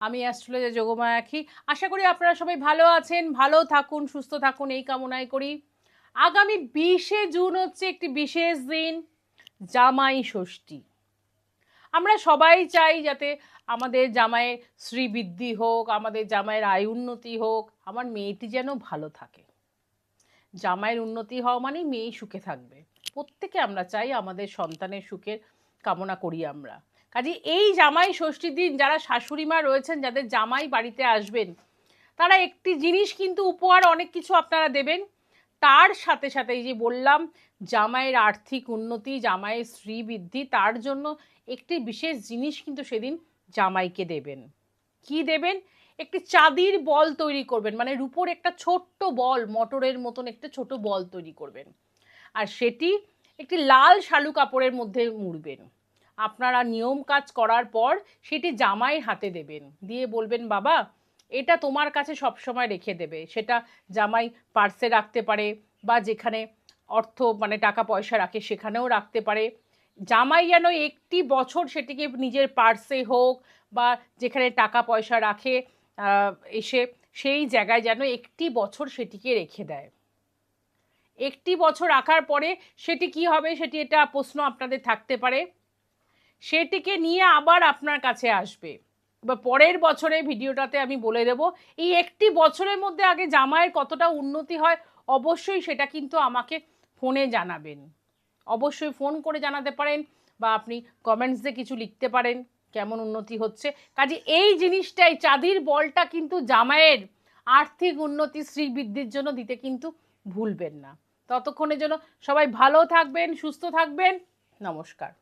আমি অ্যাস্ট্রোলজার যোগমায়া আঁখি। আশা করি আপনারা সবাই ভালো আছেন, ভালো থাকুন, সুস্থ থাকুন এই কামনাই করি। আগামী 20শে জুন হচ্ছে একটি বিশেষ দিন, জামাই ষষ্ঠী। আমরা সবাই চাই যাতে আমাদের জামাইয়ের শ্রীবৃদ্ধি হোক, আমাদের জামাইয়ের আয় উন্নতি হোক, আমার মেয়েটি যেন ভালো থাকে। জামাইয়ের উন্নতি হওয়া মানেই মেয়ে সুখে থাকবে। প্রত্যেকে আমরা চাই আমাদের সন্তানের সুখের কামনা করি আমরা। কাজে এই জামাই ষষ্ঠীর দিন যারা শাশুড়ি মা রয়েছেন, যাদের জামাই বাড়িতে আসবেন, তারা একটি জিনিস কিন্তু উপহার অনেক কিছু আপনারা দেবেন। তার সাথে সাথে এই যে বললাম জামাইয়ের আর্থিক উন্নতি, জামাইয়ের শ্রীবৃদ্ধি, তার জন্য একটি বিশেষ জিনিস কিন্তু সেদিন জামাইকে দেবেন। কি দেবেন? একটি চাঁদির বল তৈরি করবেন, মানে রূপোর একটা ছোট্ট বল, মটরের মতন একটা ছোট বল তৈরি করবেন, আর সেটি একটি লাল শালু কাপড়ের মধ্যে মুড়বেন। আপনারা নিয়ম কাজ করার পর সেটি জামাইয়ের হাতে দেবেন, দিয়ে বলবেন বাবা এটা তোমার কাছে সবসময় রেখে দেবে। সেটা জামাই পার্সে রাখতে পারে, বা যেখানে অর্থ মানে টাকা পয়সা রাখে সেখানেও রাখতে পারে। জামাই যেন একটি বছর সেটিকে নিজের পার্সে হোক বা যেখানে টাকা পয়সা রাখে এসে সেই জায়গায় যেন একটি বছর সেটিকে রেখে দেয়। একটি বছর রাখার পরে সেটি কি হবে, সেটি এটা প্রশ্ন আপনাদের থাকতে পারে। সেটিকে নিয়ে আবার আপনার কাছে আসবে, বা পরের বছরে ভিডিওটাতে আমি বলে দেব এই একটি বছরের মধ্যে আগে জামাইয়ের কতটা উন্নতি হয়। অবশ্যই সেটা কিন্তু আমাকে ফোনে জানাবেন, অবশ্যই ফোন করে জানাতে পারেন, বা আপনি কমেন্টস দিয়ে কিছু লিখতে পারেন কেমন উন্নতি হচ্ছে। কাজে এই জিনিসটাই, চাঁদির বলটা কিন্তু জামাইয়ের আর্থিক উন্নতি শ্রীবৃদ্ধির জন্য দিতে কিন্তু ভুলবেন না। ততক্ষণের জন্য সবাই ভালো থাকবেন, সুস্থ থাকবেন। নমস্কার।